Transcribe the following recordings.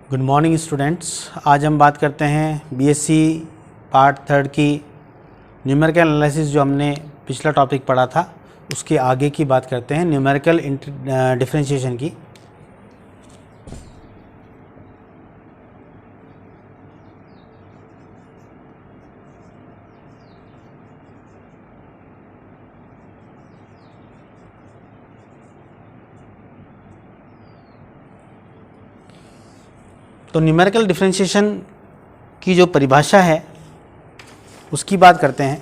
Good morning students. आज हम बात करते हैं बीएससी पार्ट थर्ड की न्यूमेरिकल एनालिसिस। जो हमने पिछला टॉपिक पढ़ा था उसके आगे की बात करते हैं, न्यूमेरिकल डिफरेंशिएशन की। तो न्यूमेरिकल डिफरेंशिएशन की जो परिभाषा है उसकी बात करते हैं।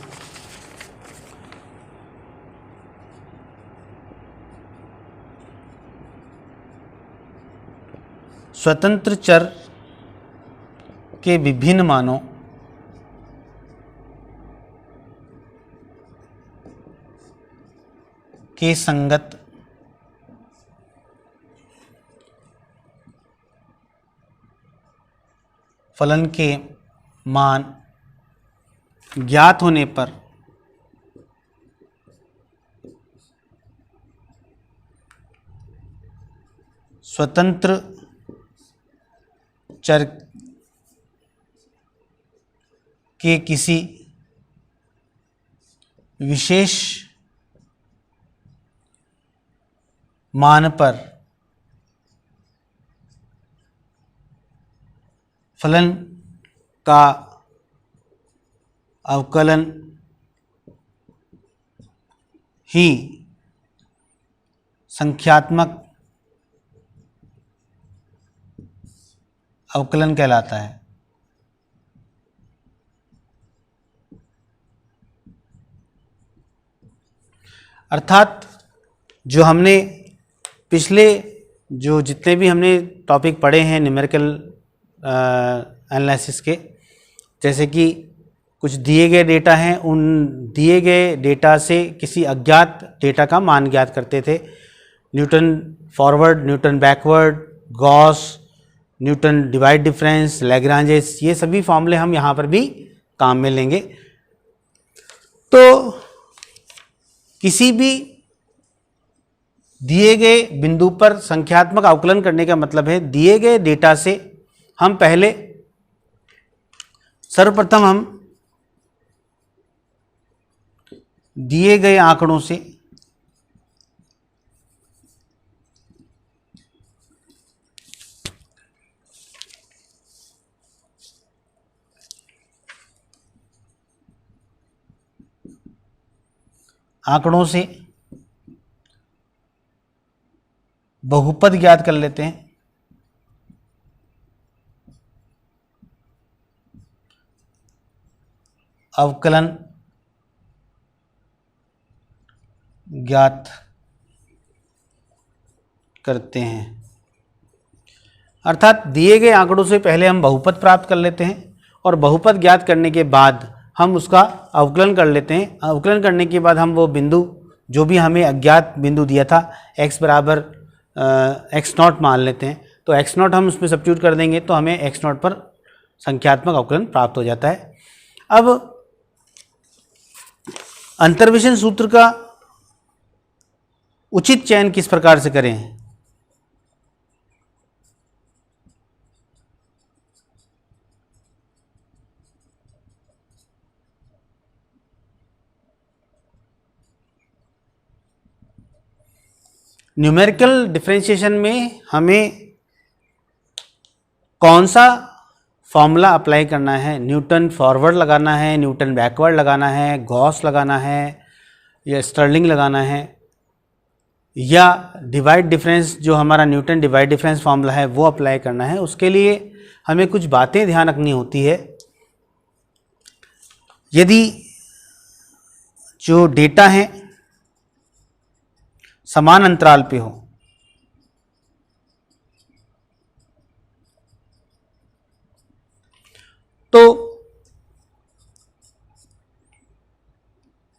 स्वतंत्र चर के विभिन्न मानों के संगत फलन के मान ज्ञात होने पर स्वतंत्र चर के किसी विशेष मान पर फलन का अवकलन ही संख्यात्मक अवकलन कहलाता है। अर्थात जो हमने पिछले जितने भी हमने टॉपिक पढ़े हैं न्यूमेरिकल एनालिसिस के, जैसे कि कुछ दिए गए डेटा हैं, उन दिए गए डेटा से किसी अज्ञात डेटा का मान ज्ञात करते थे। Newton forward, Newton backward, Gauss, Newton divide difference, Lagrange's, ये सभी फॉर्मूले हम यहाँ पर भी काम में लेंगे। तो किसी भी दिए गए बिंदु पर संख्यात्मक अवकलन करने का मतलब है दिए गए डेटा से हम पहले सर्वप्रथम हम दिए गए आंकड़ों से बहुपद ज्ञात कर लेते हैं। अवकलन ज्ञात करते हैं, अर्थात दिए गए आंकड़ों से पहले हम बहुपद प्राप्त कर लेते हैं और बहुपद ज्ञात करने के बाद हम उसका अवकलन कर लेते हैं। अवकलन करने के बाद हम वो बिंदु जो भी हमें अज्ञात बिंदु दिया था x बराबर x0 मान लेते हैं, तो x0 हम उसमें सब्स्टिट्यूट कर देंगे तो हमें x0 पर संख्यात्मक अवकलन प्राप्त हो जाता है। अब अंतर्वेशन सूत्र का उचित चयन किस प्रकार से करें? न्यूमेरिकल डिफरेंशिएशन में हमें कौन सा फॉर्मूला अप्लाई करना है? न्यूटन फॉरवर्ड लगाना है, न्यूटन बैकवर्ड लगाना है, गॉस लगाना है या स्टर्लिंग लगाना है, या डिवाइड डिफरेंस जो हमारा न्यूटन डिवाइड डिफरेंस फॉर्मूला है वो अप्लाई करना है? उसके लिए हमें कुछ बातें ध्यान रखनी होती है। यदि जो डेटा है समान अंतराल पे हो, तो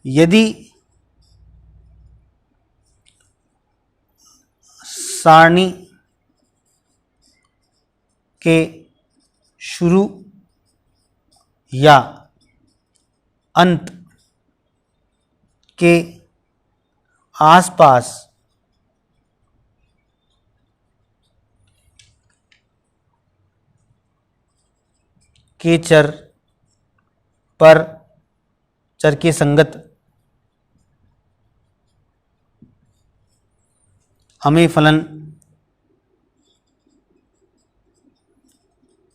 यदि सारणी के शुरू या अंत के आसपास के चर पर चर के संगत हमें फलन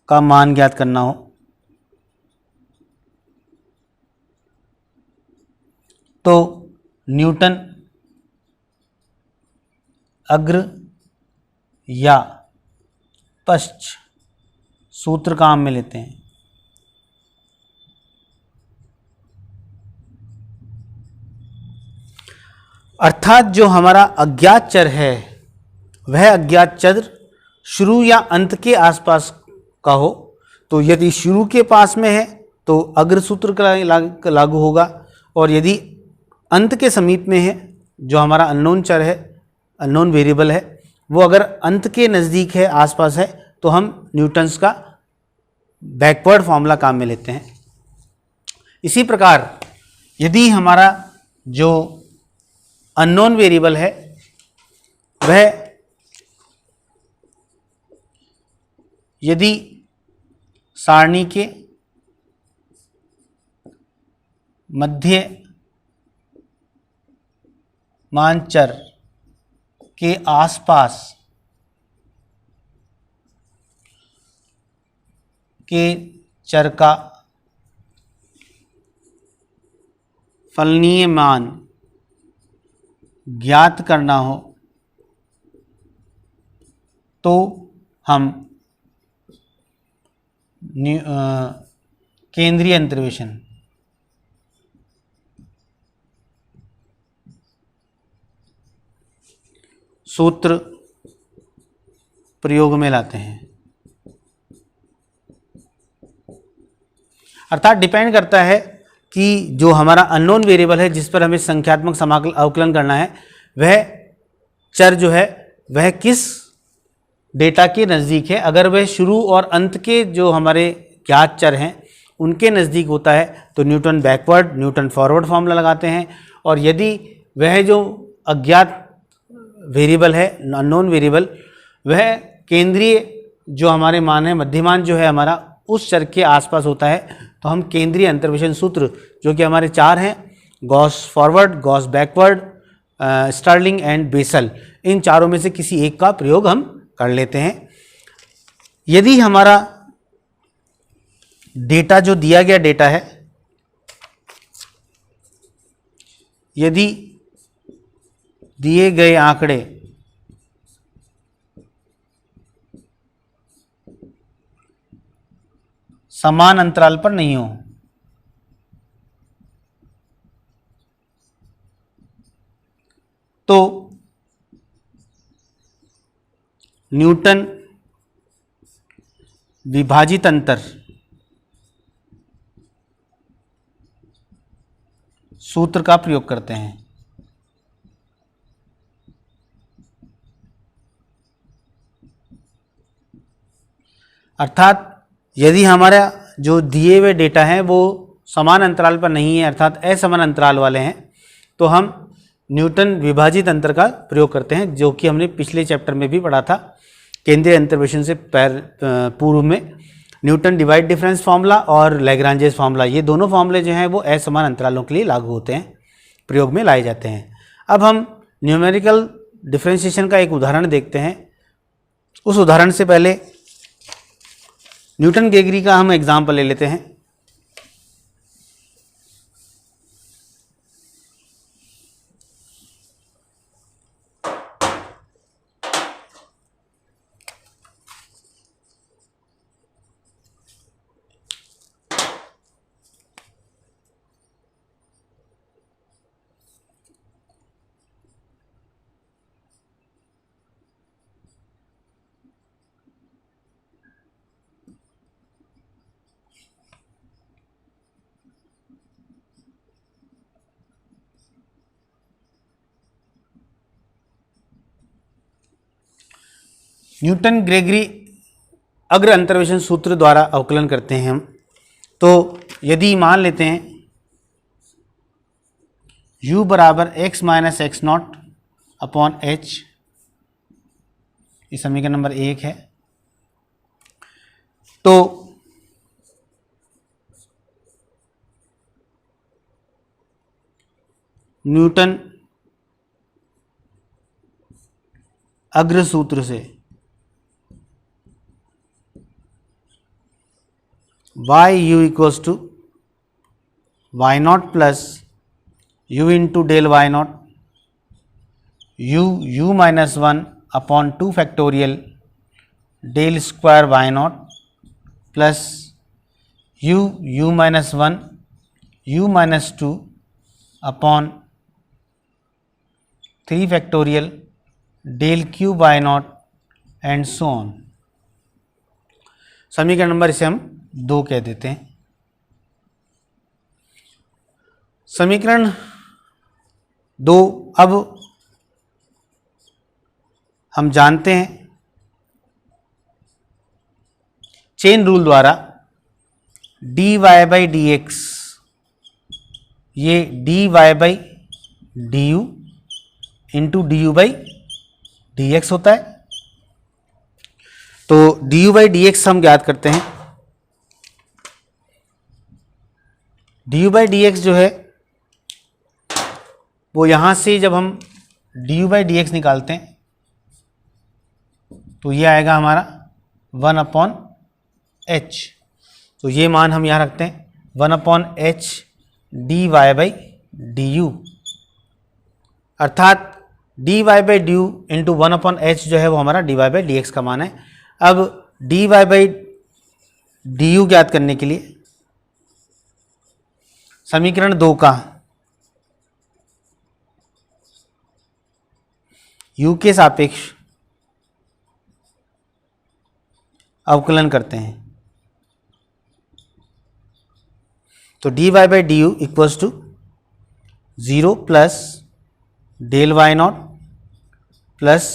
का मान ज्ञात करना हो तो न्यूटन अग्र या पश्च सूत्र काम में लेते हैं। अर्थात जो हमारा अज्ञात चर है वह अज्ञात चर शुरू या अंत के आसपास का हो, तो यदि शुरू के पास में है तो अग्र सूत्र का लागू होगा, और यदि अंत के समीप में है, जो हमारा अननोन चर है, अननोन वेरिएबल है, वो अगर अंत के नज़दीक है, आसपास है, तो हम न्यूटन्स का बैकवर्ड फॉर्मूला काम में लेते हैं। इसी प्रकार यदि हमारा जो अननोन वेरिएबल है वह यदि सारणी के मध्य मान चर के आसपास के चर का फलनीय मान ज्ञात करना हो तो हम केंद्रीय अंतर्वेशन सूत्र प्रयोग में लाते हैं। अर्थात डिपेंड करता है कि जो हमारा अननोन वेरिएबल है जिस पर हमें संख्यात्मक समाकल अवकलन करना है, वह चर जो है वह किस डेटा के नज़दीक है। अगर वह शुरू और अंत के जो हमारे ज्ञात चर हैं उनके नज़दीक होता है तो Newton backward, Newton forward formula लगाते हैं, और यदि वह जो अज्ञात वेरिएबल है, अननोन वेरिएबल, वह केंद्रीय जो हमारे मान है, मध्यमान जो है हमारा, उस चर के आसपास होता है, तो हम केंद्रीय अंतर्वेशन सूत्र जो कि हमारे चार हैं, Gauss forward, Gauss backward, Stirling and Bessel, इन चारों में से किसी एक का प्रयोग हम कर लेते हैं। यदि हमारा डेटा जो दिया गया डेटा है, यदि दिए गए आंकड़े समान अंतराल पर नहीं हो, तो न्यूटन विभाजित अंतर सूत्र का प्रयोग करते हैं। अर्थात यदि हमारा जो दिए हुए डेटा हैं वो समान अंतराल पर नहीं है, अर्थात असमान अंतराल वाले हैं, तो हम न्यूटन विभाजित अंतर का प्रयोग करते हैं, जो कि हमने पिछले चैप्टर में भी पढ़ा था। केंद्रीय अंतर्वेशन से पूर्व में न्यूटन डिवाइड डिफरेंस फार्मूला और लैग्रांजेस फार्मूला, ये दोनों फार्मूले जो हैं वो असमान अंतरालों के लिए लागू होते हैं, प्रयोग में लाए जाते हैं। अब हम न्यूमेरिकल डिफरेंशिएशन का एक उदाहरण देखते हैं। उस उदाहरण से पहले न्यूटन गेगरी का हम एग्जाम्पल ले लेते हैं। न्यूटन ग्रेगरी अग्र अंतर्वेशन सूत्र द्वारा अवकलन करते हैं हम। तो यदि मान लेते हैं u बराबर x minus x not upon H, ये समीकरण नंबर 1 है, तो न्यूटन अग्र सूत्र से y u equals to y nought plus u into del y nought u minus 1 upon 2 factorial del square y nought plus u minus 1 u minus 2 upon 3 factorial del cube y nought and so on. समीकरण नंबर इसे हम 2 कह देते हैं। समीकरण 2 अब हम जानते हैं चेन रूल द्वारा dy बाई डी एक्स, ये dy by D U into D you by D x होता है। तो D you by D x हम ज्ञात करते हैं। D you by D x जो है वो यहां से जब हम D you by D x निकालते हैं तो ये आएगा हमारा 1 अपॉन एच। तो ये मान हम यहाँ रखते हैं 1 upon H D Y by D U, अर्थात D Y by D U into 1 upon H जो है वो हमारा D Y by D x का मान है। अब D Y by D U ज्ञात करने के लिए समीकरण 2 का u के सापेक्ष अवकलन करते हैं तो d Y by D u equals to 0 plus del y nought plus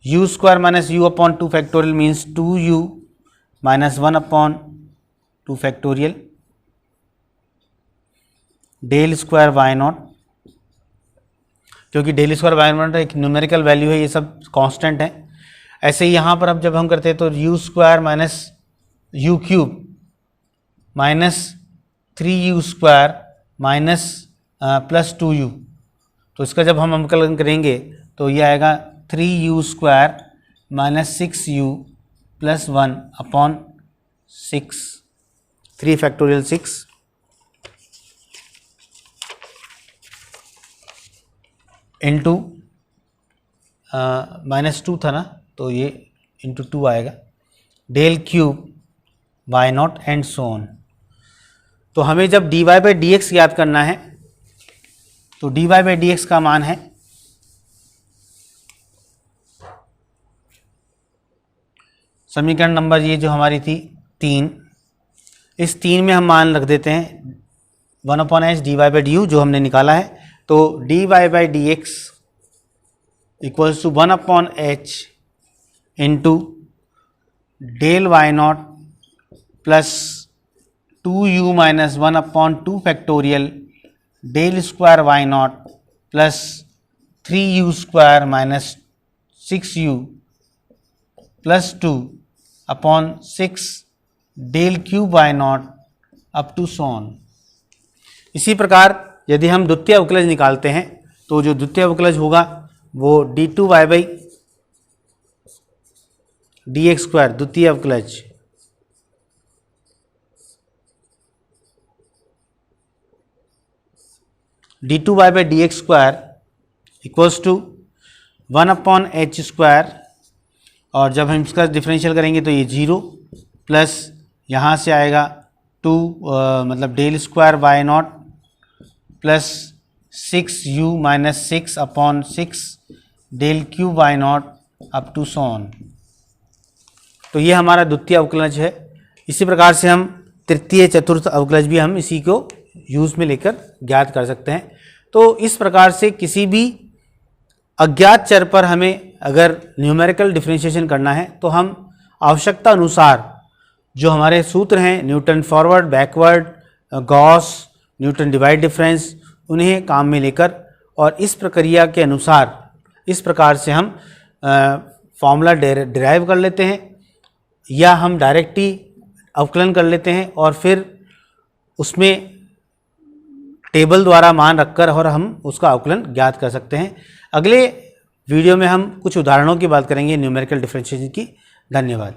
u square minus u upon 2 factorial means 2u minus 1 upon 2 factorial del square y nought, क्योंकि डेल स्क्वायर वाई नॉट एक numerical value है, ये सब constant है। ऐसे ही यहाँ पर अब जब हम करते हैं तो you square minus u cube minus 3u square minus plus 2u, तो इसका जब हम अवकलन करेंगे तो ये आएगा 3u square minus 6u plus 1 upon 6, 3 factorial 6 into minus 2 था ना, तो ये इंटू 2 आएगा del cube y nought and so on. तो हमें जब d Y by D x याद करना है तो d Y by D x का मान है समीकरण नंबर ये जो हमारी थी 3, इस 3 में हम मान रख देते हैं 1 upon H D Y by D u जो हमने निकाला है। तो d Y by D x equals to 1 upon h into del y nought plus 2u minus 1 upon 2 factorial del square y nought plus 3u square minus 6u plus 2 upon 6 del cube y nought up to so on. इसी प्रकार यदि हम द्वितीय अवकलज निकालते हैं तो जो द्वितीय अवकलज होगा वो d2 y by D x square द्वितीय अवकलज d2 y by D x square equals to 1 upon h square, और जब हम इसका डिफरेंशियल करेंगे तो ये 0 प्लस यहाँ से आएगा 2 मतलब del square y nought plus 6u minus 6 upon 6 del cube y nought up to so on. तो ये हमारा द्वितीय अवकलज है। इसी प्रकार से हम तृतीय चतुर्थ अवकलज भी हम इसी को यूज़ में लेकर ज्ञात कर सकते हैं। तो इस प्रकार से किसी भी अज्ञात चर पर हमें अगर न्यूमेरिकल डिफरेंशिएशन करना है तो हम आवश्यकता अनुसार जो हमारे सूत्र हैं Newton forward, backward, Gauss, Newton divide difference, उन्हें काम में लेकर और इस प्रक्रिया के अनुसार इस प्रकार से हम फॉर्मूला डिराइव कर लेते हैं या हम डायरेक्ट ही अवकलन कर लेते हैं और फिर उसमें टेबल द्वारा मान रखकर और हम उसका अवकलन ज्ञात कर सकते हैं। अगले वीडियो में हम कुछ उदाहरणों की बात करेंगे न्यूमेरिकल डिफरेंशिएशन की। धन्यवाद।